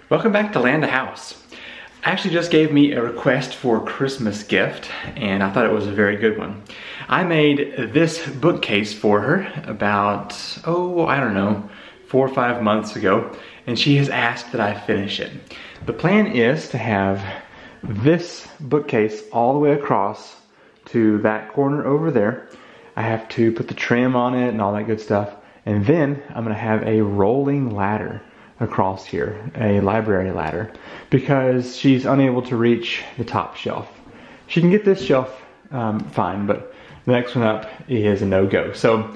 Welcome back to Land a House. Actually just gave me a request for a Christmas gift and I thought it was a very good one. I made this bookcase for her about, I don't know, 4 or 5 months ago, and she has asked that I finish it. The plan is to have this bookcase all the way across to that corner over there. I have to put the trim on it and all that good stuff, and then I'm gonna have a rolling ladder across here, a library ladder, because she's unable to reach the top shelf. She can get this shelf fine, but the next one up is a no-go. So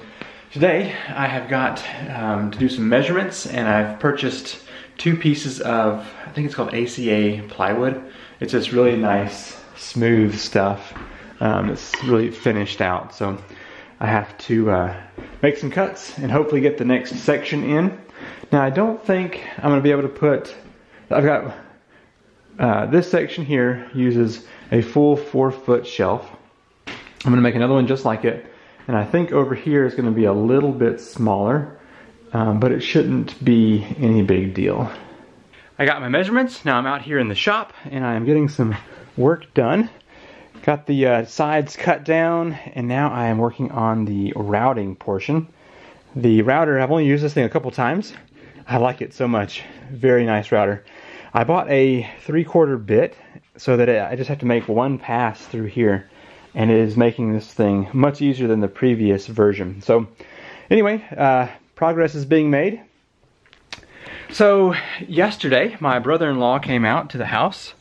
today I have got to do some measurements, and I've purchased 2 pieces of, I think it's called ACA plywood. It's this really nice smooth stuff. It's really finished out, so I have to make some cuts and hopefully get the next section in. Now I don't think I'm going to be able to put, I've got this section here uses a full 4-foot shelf. I'm going to make another one just like it, and I think over here is going to be a little bit smaller, but it shouldn't be any big deal. I got my measurements. Now I'm out here in the shop and I'm getting some work done. Got the sides cut down, and now I am working on the routing portion. The router, I've only used this thing a couple times. I like it so much. Very nice router. I bought a 3/4 bit so that I just have to make one pass through here, and it is making this thing much easier than the previous version. So anyway, progress is being made. So yesterday my brother-in-law came out to the house.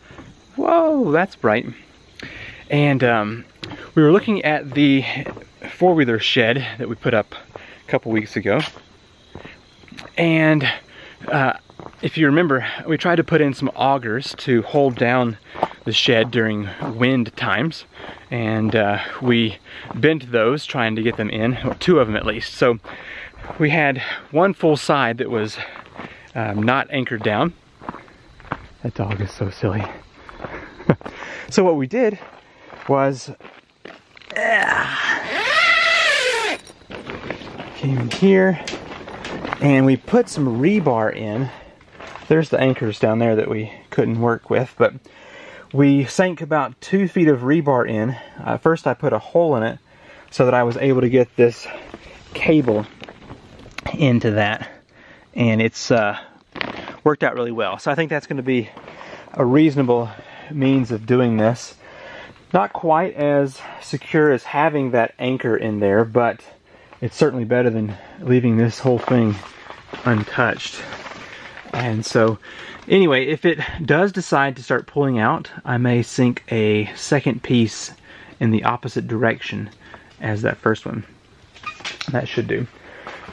Whoa, that's bright. And we were looking at the 4-wheeler shed that we put up a couple weeks ago. And if you remember, we tried to put in some augers to hold down the shed during wind times. And we bent those trying to get them in, or 2 of them at least. So we had one full side that was not anchored down. That dog is so silly. So what we did was came here and we put some rebar in. There's the anchors down there that we couldn't work with, but we sank about 2 feet of rebar in. First I put a hole in it so that I was able to get this cable into that, and it's worked out really well. So I think that's going to be a reasonable means of doing this. Not quite as secure as having that anchor in there, but it's certainly better than leaving this whole thing untouched. And so anyway, if it does decide to start pulling out, I may sink a second piece in the opposite direction as that first one. That should do.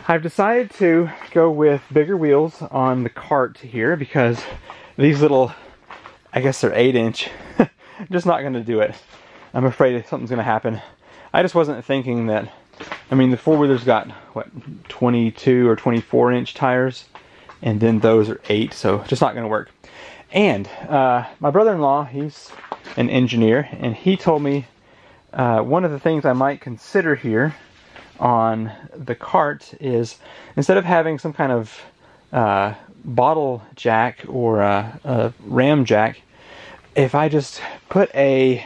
I've decided to go with bigger wheels on the cart here because these little, I guess they're 8-inch, just not going to do it. I'm afraid something's going to happen. I just wasn't thinking that, I mean, the 4-wheeler's got, what, 22 or 24-inch tires, and then those are 8, so just not going to work. And my brother-in-law, he's an engineer, and he told me one of the things I might consider here on the cart is, instead of having some kind of bottle jack or a ram jack, if I just put an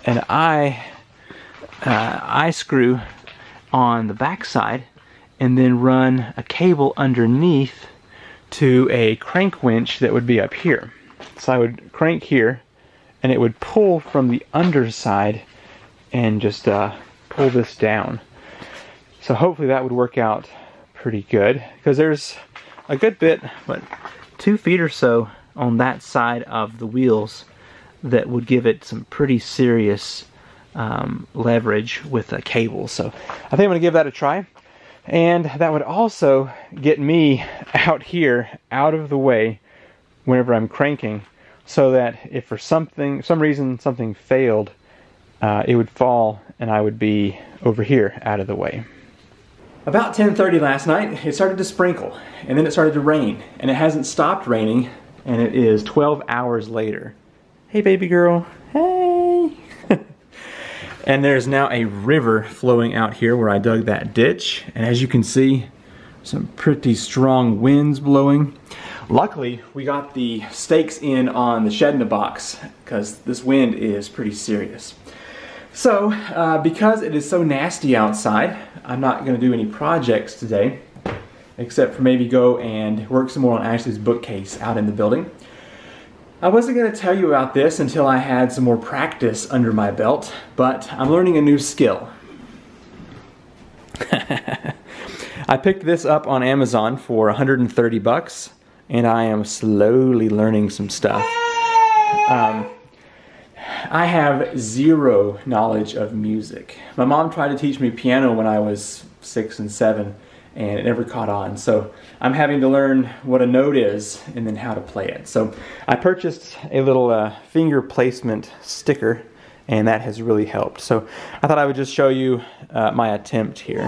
eye screw on the back side and then run a cable underneath to a crank winch that would be up here. So I would crank here and it would pull from the underside and just pull this down. So hopefully that would work out pretty good, because there's a good bit, what, 2 feet or so on that side of the wheels that would give it some pretty serious leverage with a cable. So I think I'm going to give that a try, and that would also get me out here, out of the way whenever I'm cranking, so that if for some reason something failed, it would fall and I would be over here out of the way. About 10:30 last night, it started to sprinkle, and then it started to rain, and it hasn't stopped raining, and it is 12 hours later. Hey baby girl, hey! And there's now a river flowing out here where I dug that ditch, and as you can see, some pretty strong winds blowing. Luckily, we got the stakes in on the shed in the box because this wind is pretty serious. So, because it is so nasty outside, I'm not going to do any projects today, except for maybe go and work some more on Ashley's bookcase out in the building. I wasn't going to tell you about this until I had some more practice under my belt, but I'm learning a new skill. I picked this up on Amazon for 130 bucks, and I am slowly learning some stuff. I have zero knowledge of music. My mom tried to teach me piano when I was 6 and 7, and it never caught on. So I'm having to learn what a note is and then how to play it. So I purchased a little finger placement sticker, and that has really helped. So I thought I would just show you my attempt here.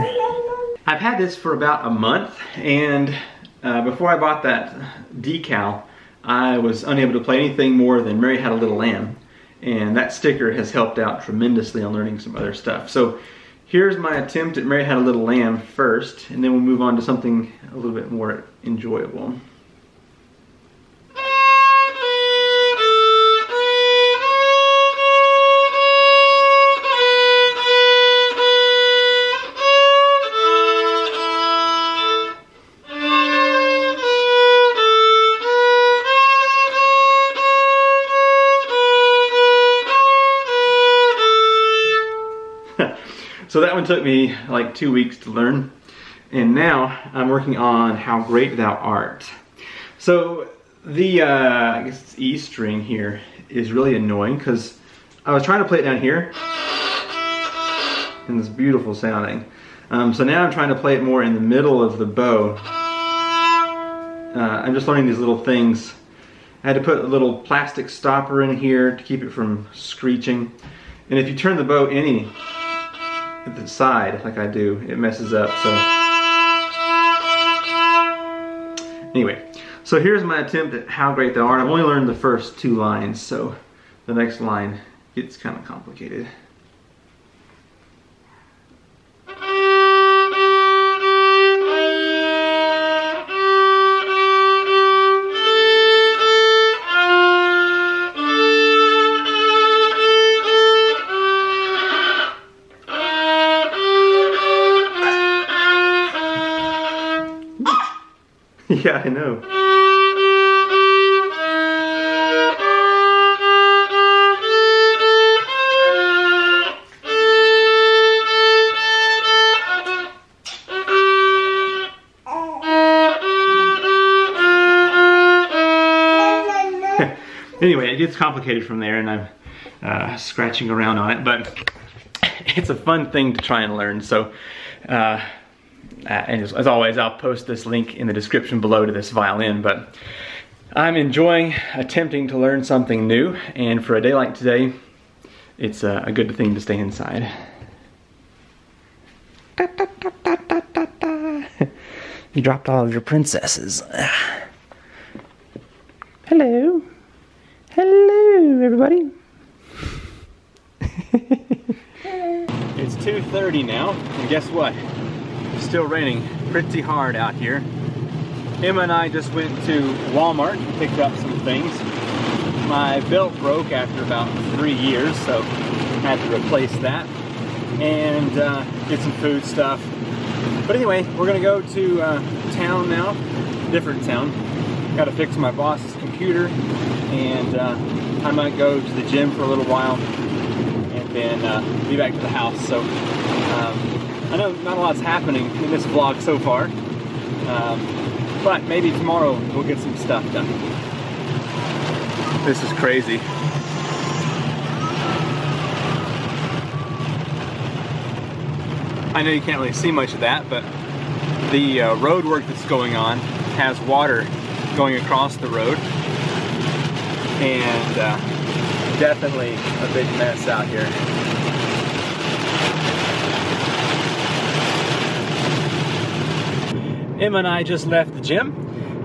I've had this for about a month, and before I bought that decal, I was unable to play anything more than Mary Had a Little Lamb. And that sticker has helped out tremendously on learning some other stuff. So here's my attempt at Mary Had a Little Lamb first, and then we'll move on to something a little bit more enjoyable. So that one took me like 2 weeks to learn, and now I'm working on How Great Thou Art. So the, I guess it's E string here is really annoying because I was trying to play it down here, and it's beautiful sounding. So now I'm trying to play it more in the middle of the bow. I'm just learning these little things. I had to put a little plastic stopper in here to keep it from screeching. And if you turn the bow any at the side, like I do, it messes up. So anyway, so here's my attempt at How Great Thou Art. I've only learned the first 2 lines, so the next line gets kind of complicated. Yeah, I know. Anyway, it gets complicated from there, and I'm scratching around on it, but it's a fun thing to try and learn. So and as always, I'll post this link in the description below to this violin, but I'm enjoying attempting to learn something new, and for a day like today, it's a good thing to stay inside. You dropped all of your princesses. Hello. Hello, everybody. It's 2:30 now, and guess what? It's still raining pretty hard out here. Emma and I just went to Walmart and picked up some things. My belt broke after about 3 years, so I had to replace that and get some food stuff. But anyway, we're gonna go to town now, different town. Gotta fix my boss's computer, and I might go to the gym for a little while and then be back to the house. So I know not a lot's happening in this vlog so far, but maybe tomorrow we'll get some stuff done. This is crazy. I know you can't really see much of that, but the road work that's going on has water going across the road, and definitely a big mess out here. Emma and I just left the gym.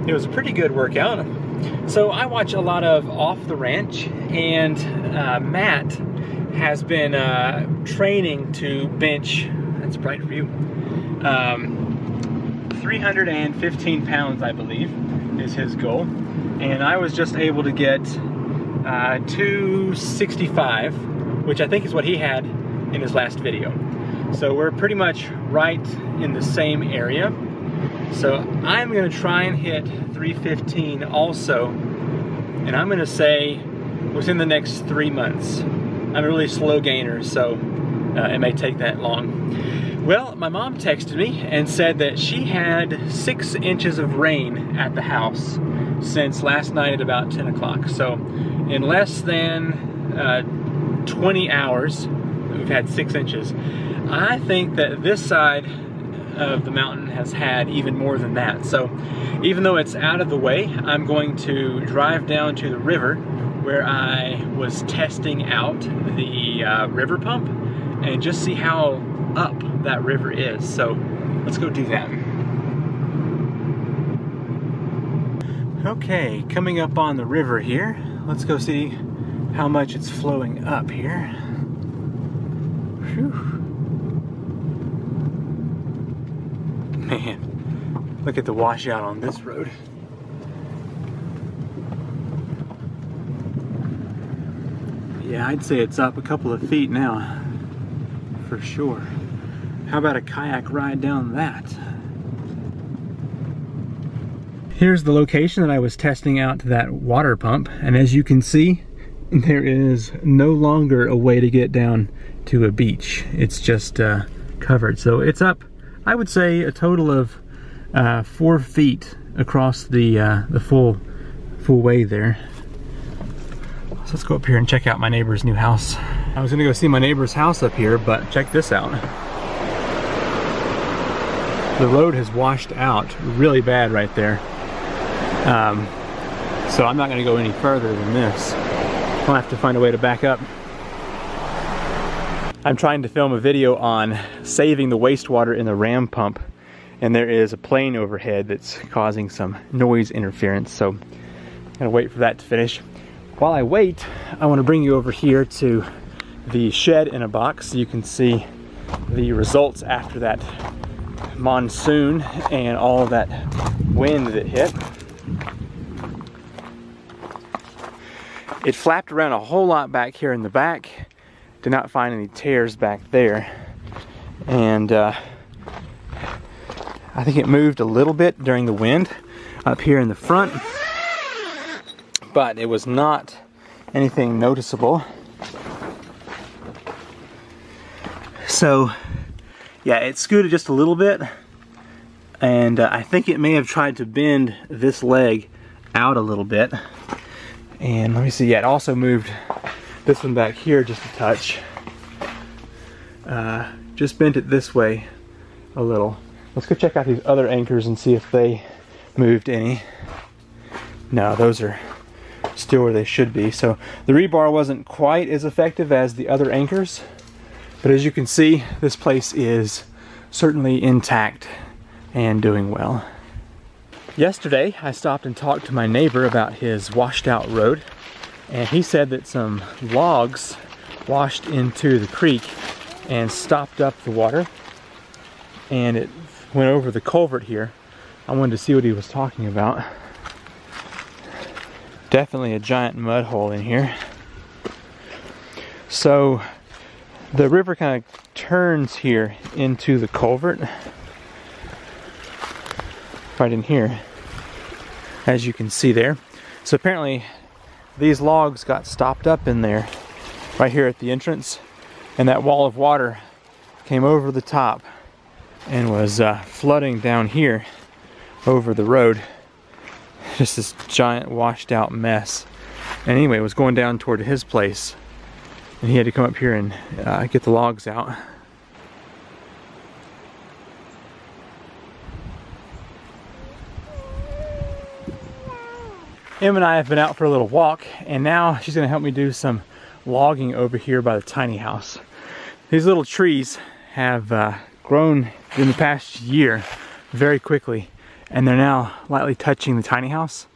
It was a pretty good workout. So I watch a lot of Off the Ranch, and Matt has been training to bench, that's bright for you, 315 pounds, I believe. is his goal. And I was just able to get 265, which I think is what he had in his last video. So we're pretty much right in the same area. So I'm gonna try and hit 315 also, and I'm gonna say within the next 3 months. I'm a really slow gainer, so it may take that long. Well, my mom texted me and said that she had 6 inches of rain at the house since last night at about 10 o'clock. So in less than 20 hours, we've had 6 inches. I think that this side of the mountain has had even more than that. So even though it's out of the way, I'm going to drive down to the river where I was testing out the river pump and just see how up that river is. So let's go do that. Okay, coming up on the river here. Let's go see how much it's flowing up here. Whew. Man, look at the washout on this road. Yeah, I'd say it's up a couple of feet now, for sure. How about a kayak ride down that? Here's the location that I was testing out that water pump, and as you can see, there is no longer a way to get down to a beach. It's just covered. So it's up, I would say, a total of 4 feet across the full way there. So let's go up here and check out my neighbor's new house. I was gonna go see my neighbor's house up here, but check this out. The road has washed out really bad right there. So I'm not gonna go any further than this. I'll have to find a way to back up. I'm trying to film a video on saving the wastewater in the ram pump, and there is a plane overhead that's causing some noise interference, so I'm gonna wait for that to finish. While I wait, I want to bring you over here to the shed in a box so you can see the results after that monsoon and all of that wind that hit. It flapped around a whole lot back here in the back. Did not find any tears back there. And I think it moved a little bit during the wind up here in the front, but it was not anything noticeable. So yeah, it scooted just a little bit, and I think it may have tried to bend this leg out a little bit. And let me see, yeah, it also moved this one back here just a touch. Just bent it this way a little. Let's go check out these other anchors and see if they moved any. No, those are still where they should be. So the rebar wasn't quite as effective as the other anchors, but as you can see, this place is certainly intact and doing well. Yesterday, I stopped and talked to my neighbor about his washed out road, and he said that some logs washed into the creek and stopped up the water, and it went over the culvert here. I wanted to see what he was talking about. Definitely a giant mud hole in here. So the river kind of turns here into the culvert right in here, as you can see there. So apparently these logs got stopped up in there right here at the entrance, and that wall of water came over the top and was flooding down here over the road. Just this giant washed out mess. And anyway, it was going down toward his place, and he had to come up here and get the logs out. Em and I have been out for a little walk, and now she's gonna help me do some logging over here by the tiny house. These little trees have grown in the past year very quickly, and they're now lightly touching the tiny house,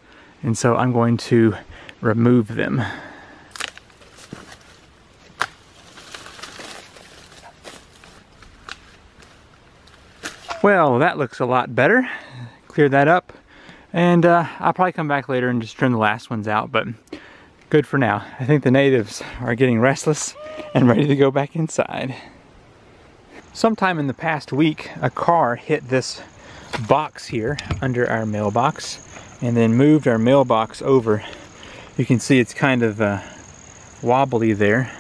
and so I'm going to remove them. Well, that looks a lot better. Cleared that up. And I'll probably come back later and just trim the last ones out, but good for now. I think the natives are getting restless and ready to go back inside. Sometime in the past week, a car hit this box here under our mailbox and then moved our mailbox over. You can see it's kind of wobbly there.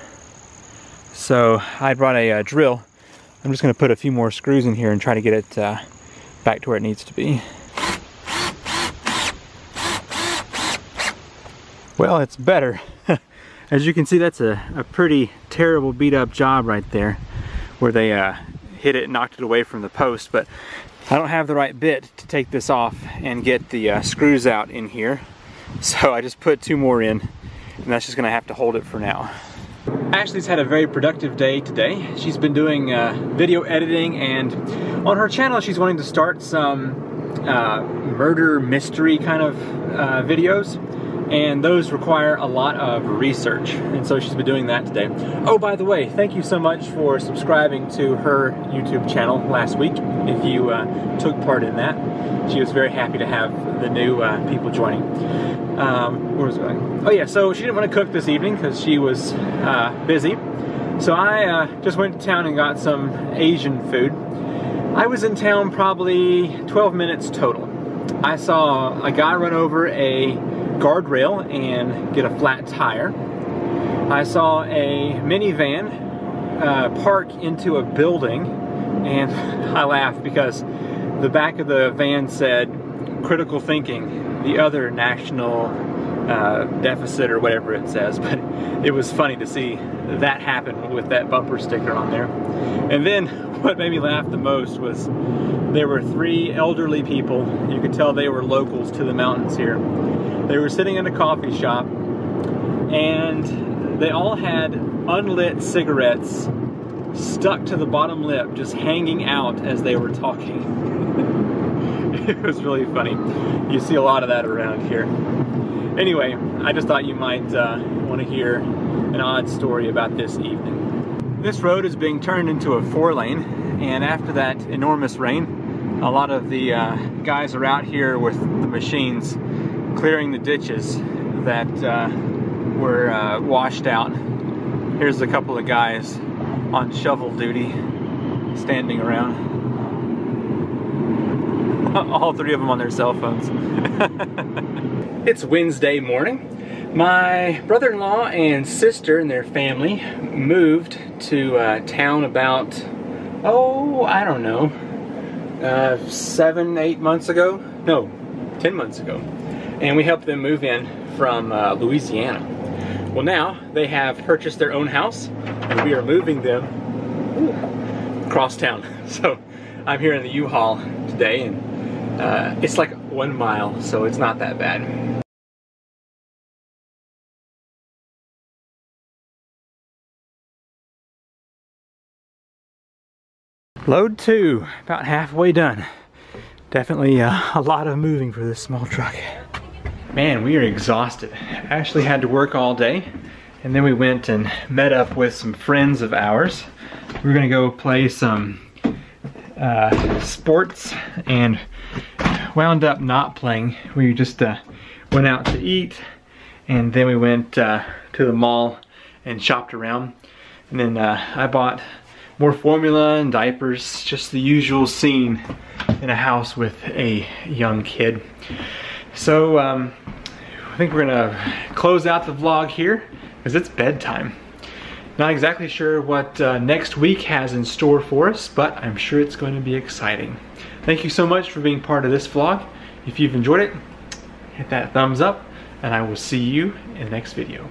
So I brought a drill. I'm just going to put a few more screws in here and try to get it back to where it needs to be. Well, it's better. As you can see, that's a pretty terrible beat up job right there, where they hit it and knocked it away from the post, but I don't have the right bit to take this off and get the screws out in here. So I just put 2 more in, and that's just gonna have to hold it for now. Ashley's had a very productive day today. She's been doing video editing, and on her channel she's wanting to start some murder mystery kind of videos. And those require a lot of research, and so she's been doing that today. Oh, by the way, thank you so much for subscribing to her YouTube channel last week. If you took part in that, she was very happy to have the new people joining. Where was I going? Oh yeah, so she didn't want to cook this evening because she was busy. So I just went to town and got some Asian food. I was in town probably 12 minutes total. I saw a guy run over a guardrail and get a flat tire. I saw a minivan park into a building, and I laughed because the back of the van said critical thinking, the other national deficit or whatever it says, but it was funny to see that happen with that bumper sticker on there. And then what made me laugh the most was there were 3 elderly people. You could tell they were locals to the mountains here. They were sitting in a coffee shop, and they all had unlit cigarettes stuck to the bottom lip, just hanging out as they were talking. It was really funny. You see a lot of that around here. Anyway, I just thought you might want to hear an odd story about this evening. This road is being turned into a 4-lane, and after that enormous rain, a lot of the guys are out here with the machines clearing the ditches that were washed out. Here's a couple of guys on shovel duty standing around. All 3 of them on their cell phones. It's Wednesday morning. My brother-in-law and sister and their family moved to town about, oh, I don't know, 7, 8 months ago? No, 10 months ago. And we helped them move in from Louisiana. Well, now they have purchased their own house, and we are moving them across town. So I'm here in the U-Haul today, and it's like 1 mile, so it's not that bad. Load 2, about halfway done. Definitely a lot of moving for this small truck. Man, we are exhausted. Ashley had to work all day, and then we went and met up with some friends of ours. We were gonna go play some sports, and wound up not playing. We just went out to eat, and then we went to the mall and shopped around. And then I bought more formula and diapers, just the usual scene in a house with a young kid. So I think we're gonna close out the vlog here because it's bedtime. Not exactly sure what next week has in store for us, but I'm sure it's going to be exciting. Thank you so much for being part of this vlog. If you've enjoyed it, hit that thumbs up, and I will see you in the next video.